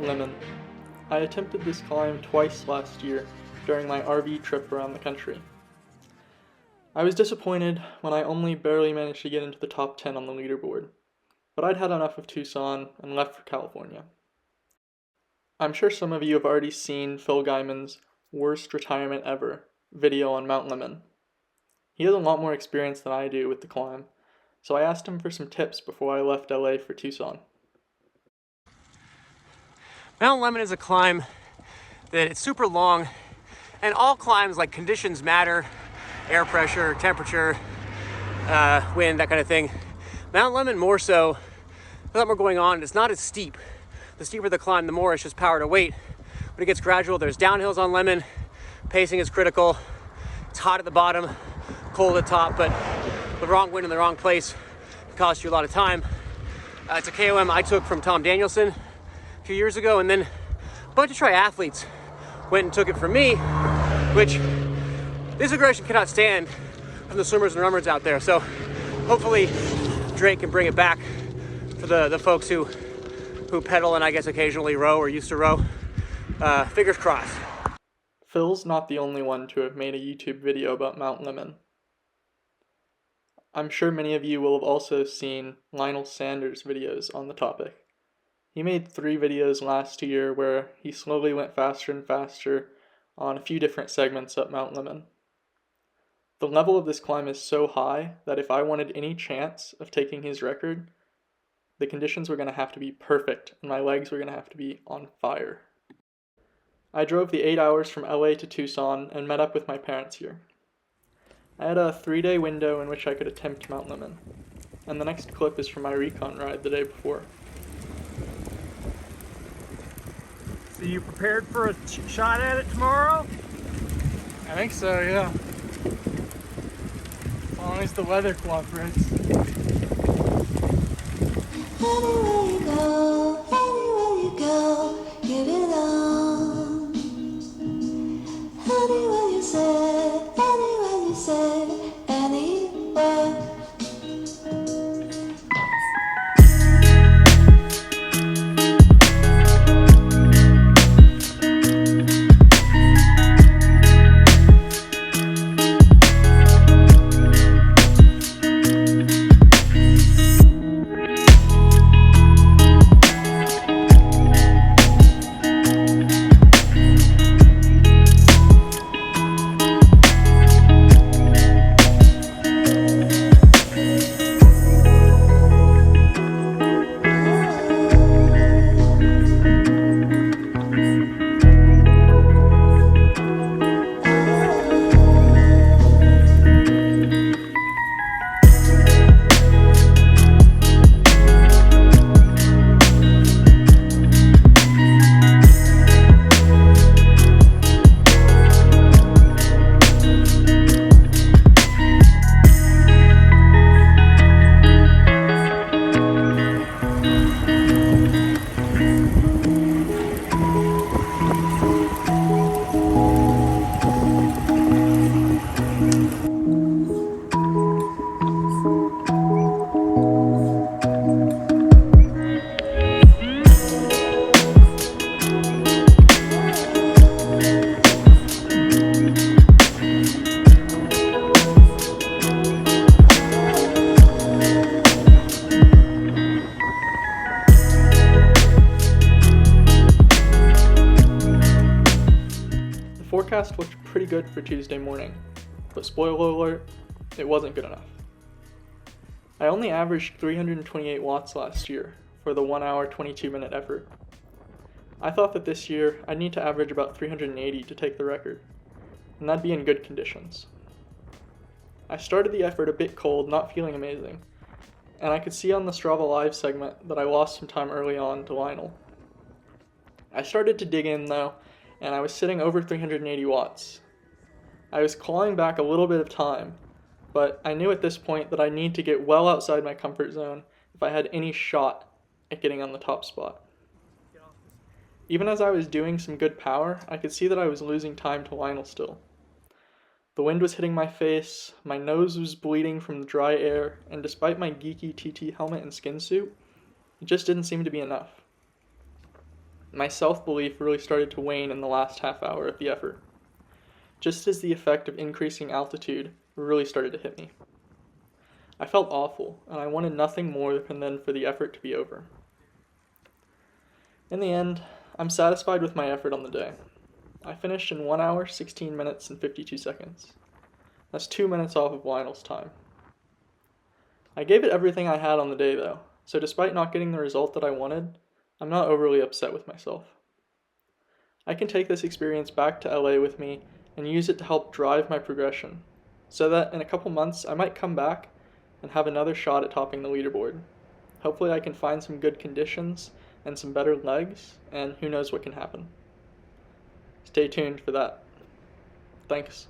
Lemmon. I attempted this climb twice last year during my RV trip around the country. I was disappointed when I only barely managed to get into the top 10 on the leaderboard, but I'd had enough of Tucson and left for California. I'm sure some of you have already seen Phil Guyman's Worst Retirement Ever video on Mount Lemmon. He has a lot more experience than I do with the climb, so I asked him for some tips before I left LA for Tucson. Mount Lemmon is a climb that it's super long, and all climbs, like, conditions matter, air pressure, temperature, wind, that kind of thing. Mount Lemmon more so, there's a lot more going on, and it's not as steep. The steeper the climb, the more it's just power to weight. But it gets gradual. There's downhills on Lemmon, pacing is critical, it's hot at the bottom, cold at the top, but the wrong wind in the wrong place can cost you a lot of time. It's a KOM I took from Tom Danielson a few years ago, and then a bunch of triathletes went and took it from me, which this aggression cannot stand from the swimmers and runners out there. So hopefully Drake can bring it back for the folks who pedal and I guess occasionally row or used to row. Fingers crossed. Phil's not the only one to have made a YouTube video about Mount Lemmon. I'm sure many of you will have also seen Lionel Sanders' videos on the topic. He made 3 videos last year where he slowly went faster and faster on a few different segments up Mount Lemmon. The level of this climb is so high that if I wanted any chance of taking his record, the conditions were going to have to be perfect and my legs were going to have to be on fire. I drove the 8 hours from LA to Tucson and met up with my parents here. I had a 3-day window in which I could attempt Mount Lemmon, and the next clip is from my Recon Ride the day before. So you prepared for a shot at it tomorrow? I think so, yeah. As long as the weather cooperates. Anywhere you go, give it on. Anywhere you say, anywhere. The forecast looked pretty good for Tuesday morning, but spoiler alert, it wasn't good enough. I only averaged 328 watts last year for the 1 hour 22 minute effort. I thought that this year I'd need to average about 380 to take the record, and that'd be in good conditions. I started the effort a bit cold, not feeling amazing, and I could see on the Strava Live segment that I lost some time early on to Lionel. I started to dig in though, and I was sitting over 380 watts. I was clawing back a little bit of time, but I knew at this point that I need to get well outside my comfort zone if I had any shot at getting on the top spot. Even as I was doing some good power, I could see that I was losing time to Lionel still. The wind was hitting my face, my nose was bleeding from the dry air, and despite my geeky TT helmet and skin suit, it just didn't seem to be enough. My self-belief really started to wane in the last half hour of the effort, just as the effect of increasing altitude really started to hit me. I felt awful, and I wanted nothing more than for the effort to be over. In the end, I'm satisfied with my effort on the day. I finished in 1 hour, 16 minutes, and 52 seconds. That's 2 minutes off of Lionel's time. I gave it everything I had on the day though, so despite not getting the result that I wanted, I'm not overly upset with myself. I can take this experience back to LA with me and use it to help drive my progression, so that in a couple months I might come back and have another shot at topping the leaderboard. Hopefully I can find some good conditions and some better legs, and who knows what can happen. Stay tuned for that. Thanks.